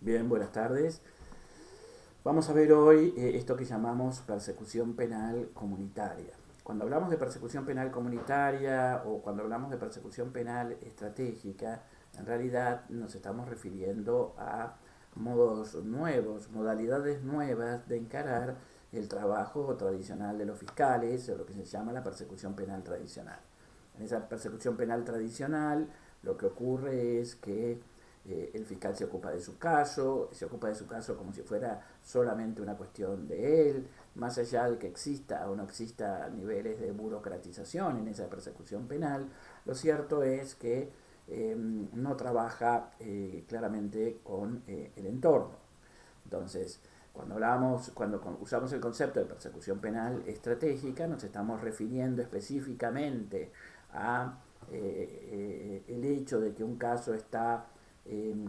Bien, buenas tardes. Vamos a ver hoy esto que llamamos persecución penal comunitaria. Cuando hablamos de persecución penal comunitaria o cuando hablamos de persecución penal estratégica, en realidad nos estamos refiriendo a modos nuevos, modalidades nuevas de encarar el trabajo tradicional de los fiscales, o lo que se llama la persecución penal tradicional. En esa persecución penal tradicional lo que ocurre es que el fiscal se ocupa de su caso, se ocupa de su caso como si fuera solamente una cuestión de él, más allá de que exista o no exista niveles de burocratización en esa persecución penal, lo cierto es que no trabaja claramente con el entorno. Entonces, cuando usamos el concepto de persecución penal estratégica, nos estamos refiriendo específicamente a el hecho de que un caso está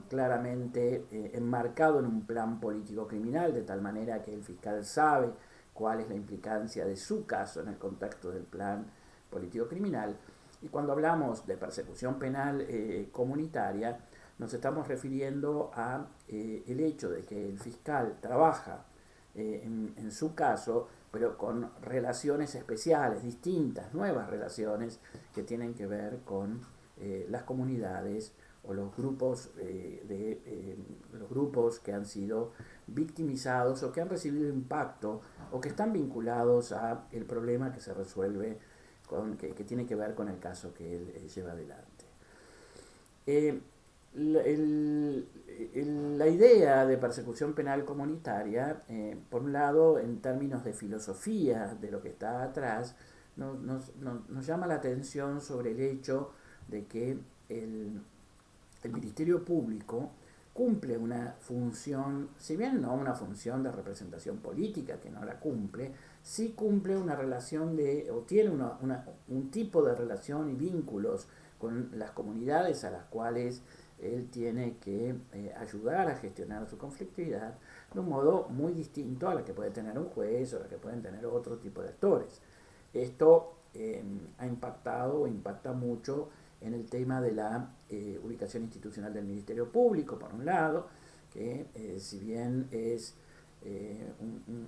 claramente enmarcado en un plan político criminal, de tal manera que el fiscal sabe cuál es la implicancia de su caso en el contexto del plan político criminal. Y cuando hablamos de persecución penal comunitaria, nos estamos refiriendo a el hecho de que el fiscal trabaja en su caso, pero con relaciones especiales, distintas, nuevas relaciones que tienen que ver con las comunidades o los grupos, los grupos que han sido victimizados o que han recibido impacto o que están vinculados a el problema que se resuelve que tiene que ver con el caso que él lleva adelante. Eh, la idea de persecución penal comunitaria, por un lado, en términos de filosofía de lo que está atrás, nos llama la atención sobre el hecho de que el Ministerio Público cumple una función, si bien no una función de representación política, que no la cumple, sí cumple una relación o tiene un tipo de relación y vínculos con las comunidades a las cuales él tiene que ayudar a gestionar su conflictividad de un modo muy distinto a la que puede tener un juez o la que pueden tener otro tipo de actores. Esto ha impactado o impacta mucho en el tema de la ubicación institucional del Ministerio Público, por un lado, que si bien es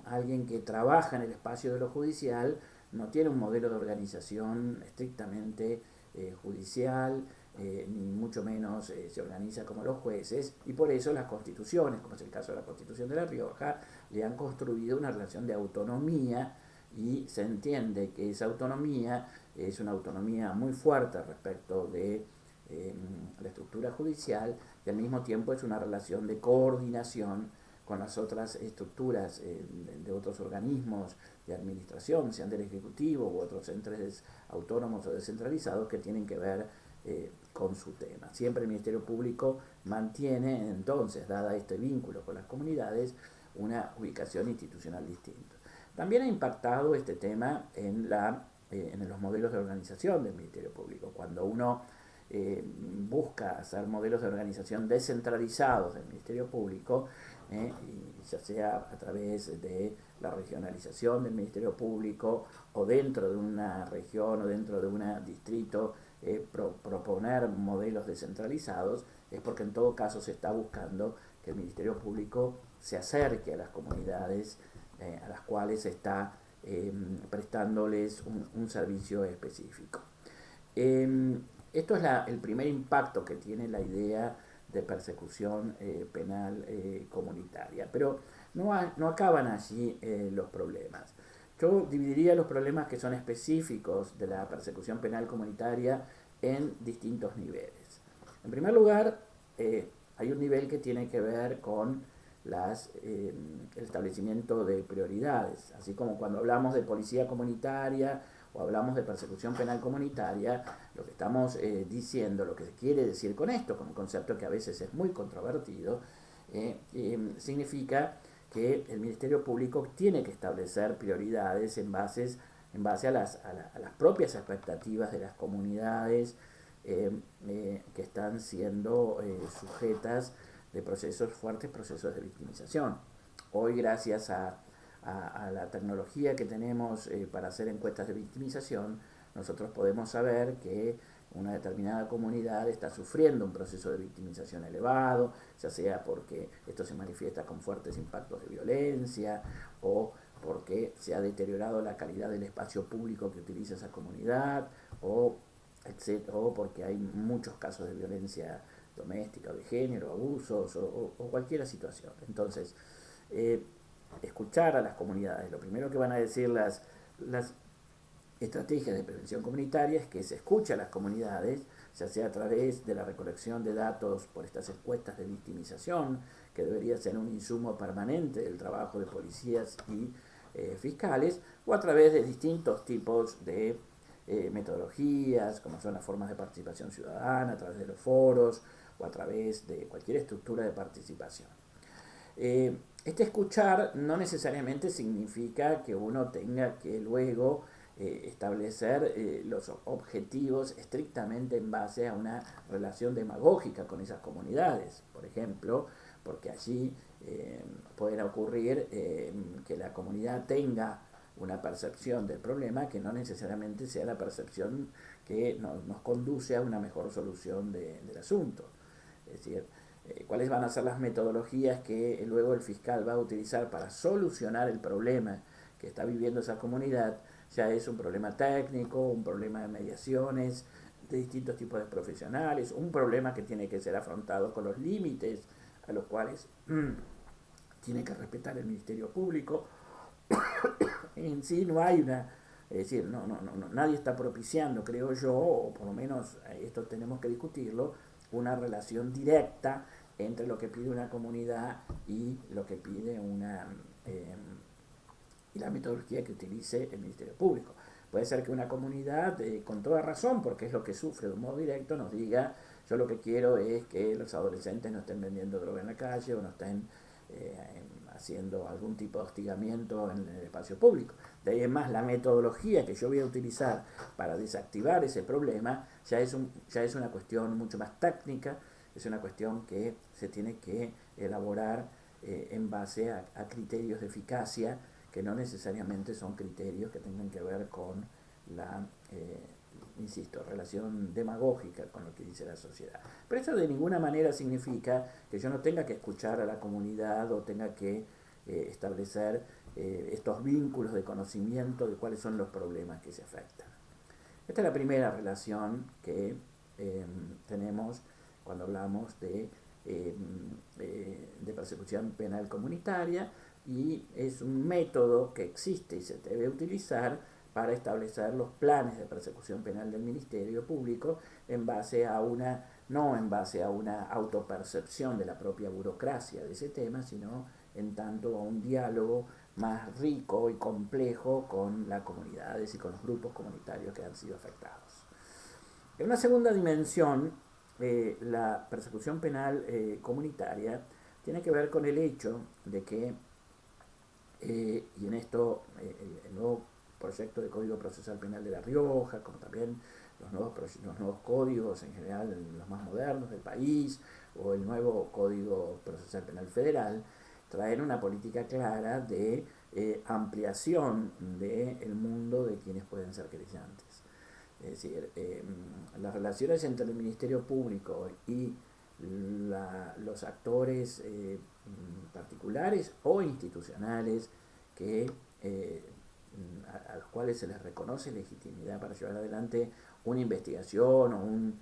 alguien que trabaja en el espacio de lo judicial, no tiene un modelo de organización estrictamente judicial, ni mucho menos se organiza como los jueces, y por eso las constituciones, como es el caso de la Constitución de La Rioja, le han construido una relación de autonomía y se entiende que esa autonomía es una autonomía muy fuerte respecto de la estructura judicial y al mismo tiempo es una relación de coordinación con las otras estructuras de otros organismos de administración, sean del Ejecutivo u otros entes autónomos o descentralizados que tienen que ver con su tema. Siempre el Ministerio Público mantiene entonces, dada este vínculo con las comunidades, una ubicación institucional distinta. También ha impactado este tema en los modelos de organización del Ministerio Público. Cuando uno busca hacer modelos de organización descentralizados del Ministerio Público, ya sea a través de la regionalización del Ministerio Público o dentro de una región o dentro de un distrito, proponer modelos descentralizados, es porque en todo caso se está buscando que el Ministerio Público se acerque a las comunidades a las cuales está prestándoles un servicio específico. Esto es el primer impacto que tiene la idea de persecución penal comunitaria, pero no acaban allí los problemas. Yo dividiría los problemas que son específicos de la persecución penal comunitaria en distintos niveles. En primer lugar, hay un nivel que tiene que ver con el establecimiento de prioridades, así como cuando hablamos de policía comunitaria o hablamos de persecución penal comunitaria, lo que estamos diciendo, lo que se quiere decir con esto, con un concepto que a veces es muy controvertido, significa que el Ministerio Público tiene que establecer prioridades en base a las propias expectativas de las comunidades que están siendo sujetas de fuertes procesos de victimización. Hoy, gracias a la tecnología que tenemos para hacer encuestas de victimización, nosotros podemos saber que una determinada comunidad está sufriendo un proceso de victimización elevado, ya sea porque esto se manifiesta con fuertes impactos de violencia o porque se ha deteriorado la calidad del espacio público que utiliza esa comunidad o, o porque hay muchos casos de violencia doméstica o de género, abusos o cualquier situación. Entonces, escuchar a las comunidades, lo primero que van a decir las estrategias de prevención comunitaria es que se escucha a las comunidades, ya sea a través de la recolección de datos por estas encuestas de victimización, que debería ser un insumo permanente del trabajo de policías y fiscales, o a través de distintos tipos de metodologías, como son las formas de participación ciudadana, a través de los foros o a través de cualquier estructura de participación. Este escuchar no necesariamente significa que uno tenga que luego establecer los objetivos estrictamente en base a una relación demagógica con esas comunidades, por ejemplo, porque allí puede ocurrir que la comunidad tenga una percepción del problema que no necesariamente sea la percepción que nos conduce a una mejor solución del asunto. Es decir, cuáles van a ser las metodologías que luego el fiscal va a utilizar para solucionar el problema que está viviendo esa comunidad, ya es un problema técnico, un problema de mediaciones de distintos tipos de profesionales, un problema que tiene que ser afrontado con los límites a los cuales tiene que respetar el Ministerio Público. En sí no hay una, es decir, nadie está propiciando, creo yo, o por lo menos esto tenemos que discutirlo, una relación directa entre lo que pide una comunidad y lo que pide y la metodología que utilice el Ministerio Público. Puede ser que una comunidad, con toda razón, porque es lo que sufre de un modo directo, nos diga, yo lo que quiero es que los adolescentes no estén vendiendo droga en la calle o no estén haciendo algún tipo de hostigamiento en el espacio público. De ahí en más, la metodología que yo voy a utilizar para desactivar ese problema ya es una cuestión mucho más técnica, es una cuestión que se tiene que elaborar en base a criterios de eficacia que no necesariamente son criterios que tengan que ver con la, insisto, relación demagógica con lo que dice la sociedad. Pero eso de ninguna manera significa que yo no tenga que escuchar a la comunidad o tenga que establecer estos vínculos de conocimiento de cuáles son los problemas que se afectan. Esta es la primera relación que tenemos cuando hablamos de persecución penal comunitaria, y es un método que existe y se debe utilizar para establecer los planes de persecución penal del Ministerio Público en base a no en base a una autopercepción de la propia burocracia de ese tema, sino en tanto a un diálogo más rico y complejo con las comunidades y con los grupos comunitarios que han sido afectados. En una segunda dimensión, la persecución penal comunitaria tiene que ver con el hecho de que, y en esto el nuevo proyecto de Código Procesal Penal de La Rioja, como también los nuevos códigos en general, los más modernos del país, o el nuevo Código Procesal Penal Federal, traen una política clara de ampliación del mundo de quienes pueden ser querellantes. Es decir, las relaciones entre el Ministerio Público y los actores particulares o institucionales a los cuales se les reconoce legitimidad para llevar adelante una investigación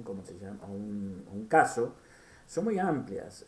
¿cómo se llama? un caso, son muy amplias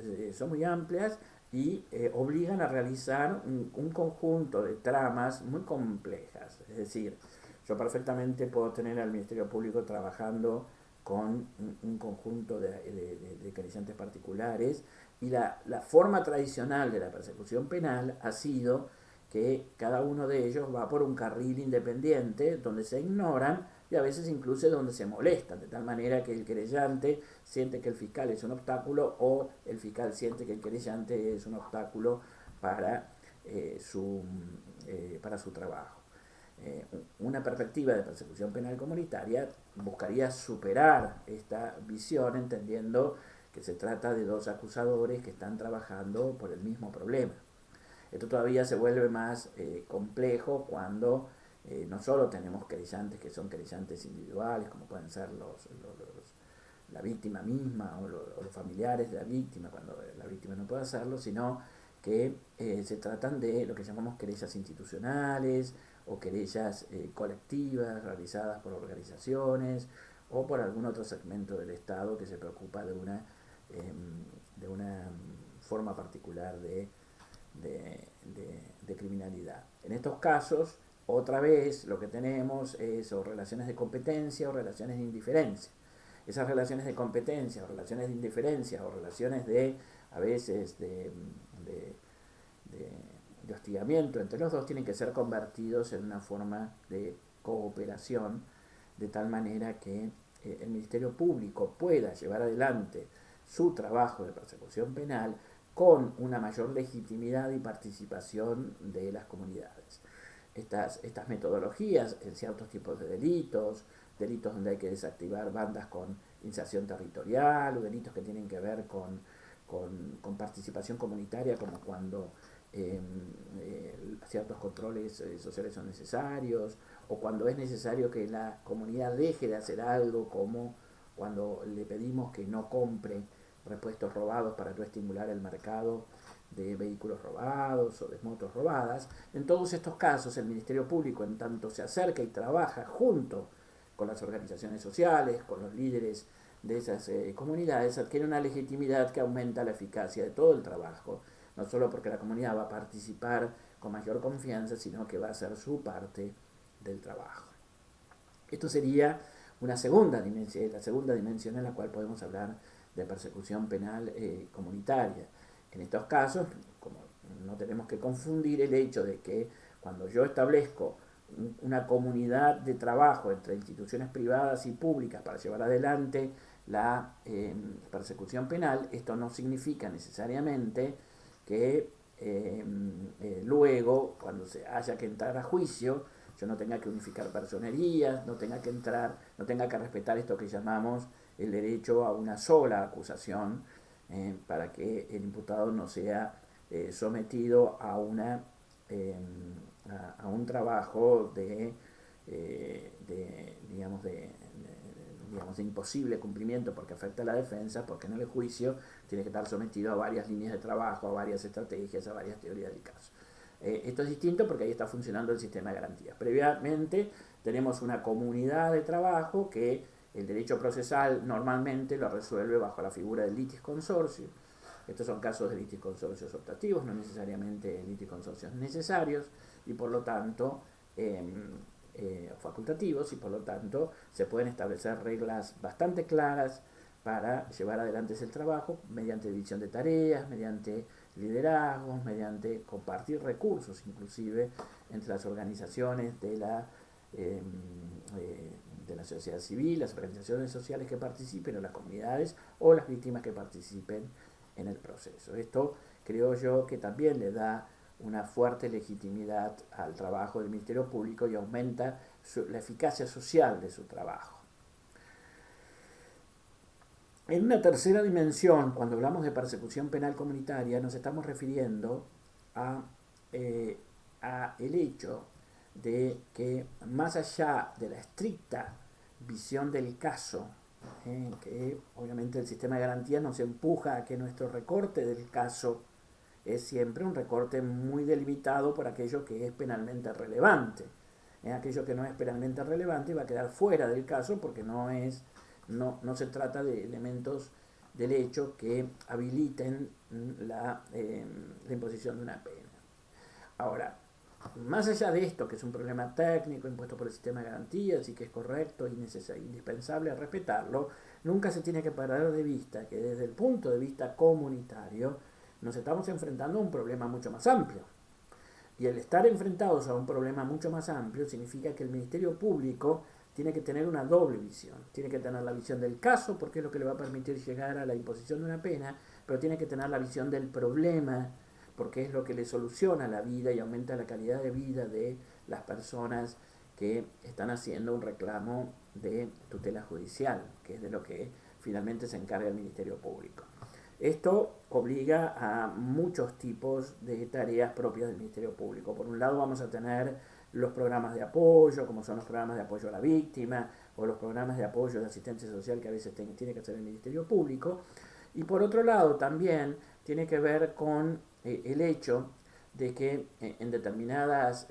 y obligan a realizar un conjunto de tramas muy complejas. Es decir, yo perfectamente puedo tener al Ministerio Público trabajando con un conjunto de querellantes particulares, y la forma tradicional de la persecución penal ha sido que cada uno de ellos va por un carril independiente donde se ignoran y a veces incluso donde se molestan, de tal manera que el querellante siente que el fiscal es un obstáculo o el fiscal siente que el querellante es un obstáculo para su trabajo. Una perspectiva de persecución penal comunitaria buscaría superar esta visión, entendiendo que se trata de dos acusadores que están trabajando por el mismo problema. Esto todavía se vuelve más complejo cuando No solo tenemos querellantes que son querellantes individuales, como pueden ser la víctima misma o los familiares de la víctima, cuando la víctima no puede hacerlo, sino que se tratan de lo que llamamos querellas institucionales o querellas colectivas realizadas por organizaciones o por algún otro segmento del Estado que se preocupa de una forma particular de criminalidad. En estos casos, otra vez lo que tenemos es o relaciones de competencia o relaciones de indiferencia. Esas relaciones de competencia o relaciones de indiferencia o relaciones a veces de hostigamiento entre los dos tienen que ser convertidos en una forma de cooperación de tal manera que el Ministerio Público pueda llevar adelante su trabajo de persecución penal con una mayor legitimidad y participación de las comunidades. Estas metodologías en ciertos tipos de delitos donde hay que desactivar bandas con inserción territorial o delitos que tienen que ver con participación comunitaria, como cuando ciertos controles sociales son necesarios o cuando es necesario que la comunidad deje de hacer algo, como cuando le pedimos que no compre repuestos robados para no estimular el mercado de vehículos robados o de motos robadas. En todos estos casos el Ministerio Público, en tanto se acerca y trabaja junto con las organizaciones sociales, con los líderes de esas comunidades, adquiere una legitimidad que aumenta la eficacia de todo el trabajo, no solo porque la comunidad va a participar con mayor confianza, sino que va a ser su parte del trabajo. Esto sería la segunda dimensión en la cual podemos hablar de persecución penal comunitaria. En estos casos, como no tenemos que confundir el hecho de que cuando yo establezco una comunidad de trabajo entre instituciones privadas y públicas para llevar adelante la persecución penal, esto no significa necesariamente que luego, cuando se haya que entrar a juicio, yo no tenga que unificar personerías, no tenga que respetar esto que llamamos el derecho a una sola acusación, para que el imputado no sea sometido a un trabajo de imposible cumplimiento porque afecta a la defensa, porque en el juicio tiene que estar sometido a varias líneas de trabajo, a varias estrategias, a varias teorías del caso. Esto es distinto porque ahí está funcionando el sistema de garantías. Previamente tenemos una comunidad de trabajo que el derecho procesal normalmente lo resuelve bajo la figura del litisconsorcio. Estos son casos de litisconsorcios optativos, no necesariamente litisconsorcios necesarios y por lo tanto facultativos, y por lo tanto se pueden establecer reglas bastante claras para llevar adelante ese trabajo mediante división de tareas, mediante liderazgos, mediante compartir recursos inclusive entre las organizaciones de la sociedad civil, las organizaciones sociales que participen o las comunidades o las víctimas que participen en el proceso. Esto creo yo que también le da una fuerte legitimidad al trabajo del Ministerio Público y aumenta la eficacia social de su trabajo. En una tercera dimensión, cuando hablamos de persecución penal comunitaria, nos estamos refiriendo a el hecho de que más allá de la estricta visión del caso, que obviamente el sistema de garantías nos empuja a que nuestro recorte del caso es siempre un recorte muy delimitado por aquello que es penalmente relevante. Aquello que no es penalmente relevante va a quedar fuera del caso porque no se trata de elementos del hecho que habiliten la imposición de una pena. Ahora, más allá de esto, que es un problema técnico impuesto por el sistema de garantías y que es correcto y indispensable respetarlo, nunca se tiene que perder de vista que desde el punto de vista comunitario nos estamos enfrentando a un problema mucho más amplio. Y el estar enfrentados a un problema mucho más amplio significa que el Ministerio Público tiene que tener una doble visión. Tiene que tener la visión del caso, porque es lo que le va a permitir llegar a la imposición de una pena, pero tiene que tener la visión del problema, porque es lo que le soluciona la vida y aumenta la calidad de vida de las personas que están haciendo un reclamo de tutela judicial, que es de lo que finalmente se encarga el Ministerio Público. Esto obliga a muchos tipos de tareas propias del Ministerio Público. Por un lado vamos a tener los programas de apoyo, como son los programas de apoyo a la víctima, o los programas de apoyo de asistencia social que a veces tiene que hacer el Ministerio Público. Y por otro lado también tiene que ver con el hecho de que en determinadas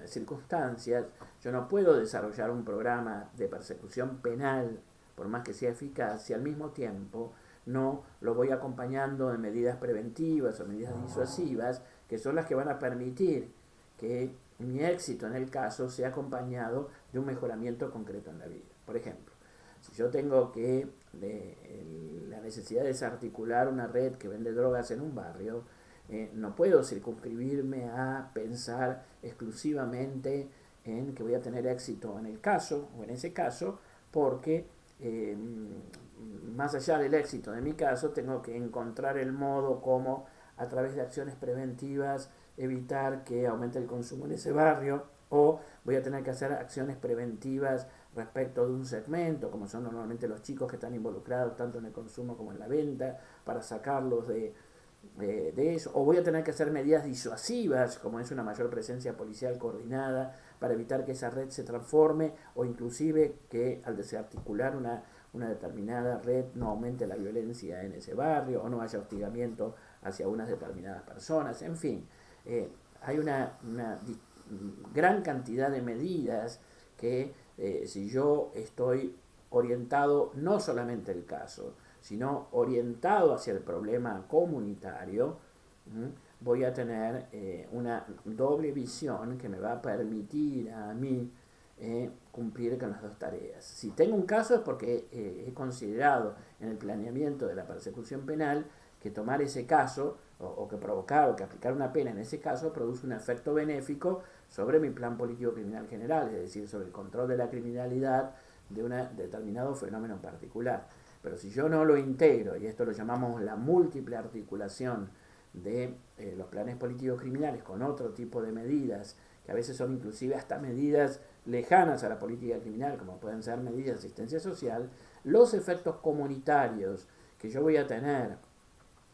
circunstancias yo no puedo desarrollar un programa de persecución penal, por más que sea eficaz, si al mismo tiempo no lo voy acompañando de medidas preventivas o medidas disuasivas, que son las que van a permitir que mi éxito en el caso sea acompañado de un mejoramiento concreto en la vida. Por ejemplo, si yo tengo la necesidad de desarticular una red que vende drogas en un barrio, no puedo circunscribirme a pensar exclusivamente en que voy a tener éxito en el caso o en ese caso, porque más allá del éxito de mi caso, tengo que encontrar el modo como a través de acciones preventivas evitar que aumente el consumo en ese barrio, o voy a tener que hacer acciones preventivas respecto de un segmento, como son normalmente los chicos que están involucrados tanto en el consumo como en la venta, para sacarlos de eso, o voy a tener que hacer medidas disuasivas, como es una mayor presencia policial coordinada, para evitar que esa red se transforme, o inclusive que al desarticular una determinada red no aumente la violencia en ese barrio, o no haya hostigamiento hacia unas determinadas personas. En fin, hay una gran cantidad de medidas que si yo estoy orientado no solamente al caso, sino orientado hacia el problema comunitario, voy a tener una doble visión que me va a permitir a mí cumplir con las dos tareas. Si tengo un caso es porque he considerado en el planeamiento de la persecución penal que tomar ese caso o que provocar o que aplicar una pena en ese caso produce un efecto benéfico sobre mi plan político criminal general, es decir, sobre el control de la criminalidad de un determinado fenómeno en particular. Pero si yo no lo integro, y esto lo llamamos la múltiple articulación de los planes políticos criminales con otro tipo de medidas, que a veces son inclusive hasta medidas lejanas a la política criminal, como pueden ser medidas de asistencia social, los efectos comunitarios que yo voy a tener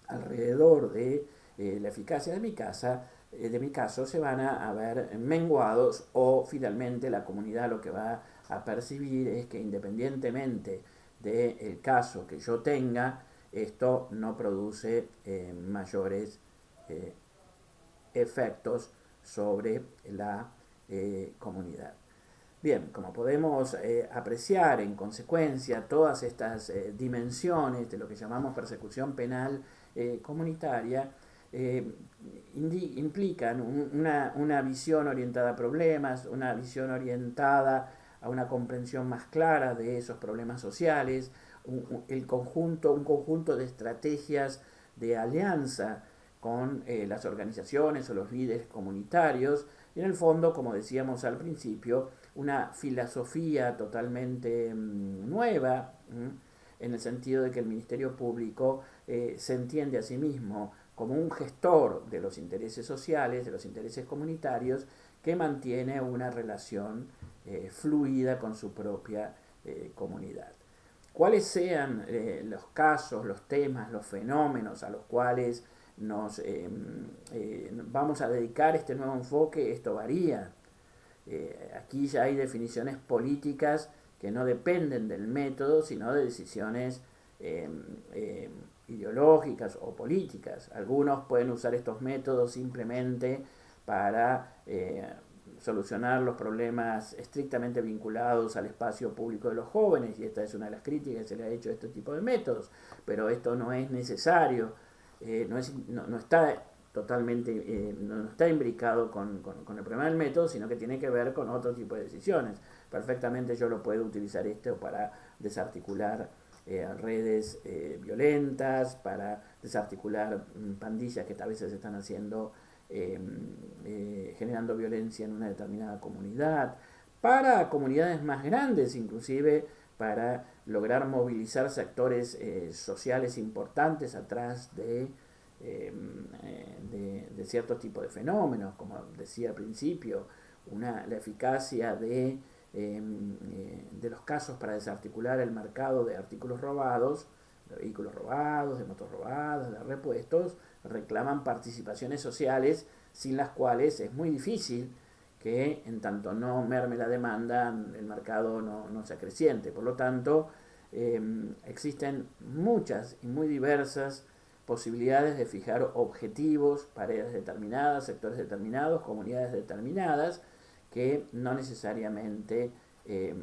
alrededor de la eficacia de mi caso se van a ver menguados, o finalmente la comunidad lo que va a percibir es que independientemente del caso que yo tenga, esto no produce mayores efectos sobre la comunidad. Bien, como podemos apreciar, en consecuencia, todas estas dimensiones de lo que llamamos persecución penal comunitaria implican una visión orientada a problemas, una visión orientada a una comprensión más clara de esos problemas sociales, un conjunto de estrategias de alianza con las organizaciones o los líderes comunitarios, y en el fondo, como decíamos al principio, una filosofía totalmente nueva, en el sentido de que el Ministerio Público se entiende a sí mismo como un gestor de los intereses sociales, de los intereses comunitarios, que mantiene una relación fluida con su propia comunidad. Cuáles sean los casos, los temas, los fenómenos a los cuales nos vamos a dedicar este nuevo enfoque, esto varía. Aquí ya hay definiciones políticas que no dependen del método, sino de decisiones ideológicas o políticas. Algunos pueden usar estos métodos simplemente para solucionar los problemas estrictamente vinculados al espacio público de los jóvenes, y esta es una de las críticas que se le ha hecho a este tipo de métodos, pero esto no es necesario, no está totalmente, no está imbricado con el problema del método, sino que tiene que ver con otro tipo de decisiones. Perfectamente yo lo puedo utilizar esto para desarticular redes violentas, para desarticular pandillas que a veces están haciendo generando violencia en una determinada comunidad, para comunidades más grandes, inclusive para lograr movilizar sectores sociales importantes atrás de ciertos tipos de fenómenos, como decía al principio, la eficacia de los casos para desarticular el mercado de artículos robados, de vehículos robados, de motos robadas, de repuestos, reclaman participaciones sociales sin las cuales es muy difícil que en tanto no merme la demanda, el mercado no se acreciente. Por lo tanto, existen muchas y muy diversas posibilidades de fijar objetivos, paredes determinadas, sectores determinados, comunidades determinadas, que no necesariamente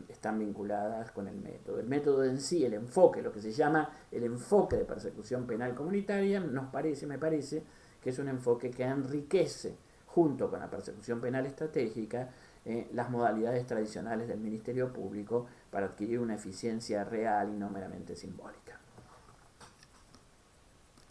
están vinculadas con el método. El método en sí, el enfoque, lo que se llama el enfoque de persecución penal comunitaria, me parece que es un enfoque que enriquece, junto con la persecución penal estratégica, las modalidades tradicionales del Ministerio Público para adquirir una eficiencia real y no meramente simbólica.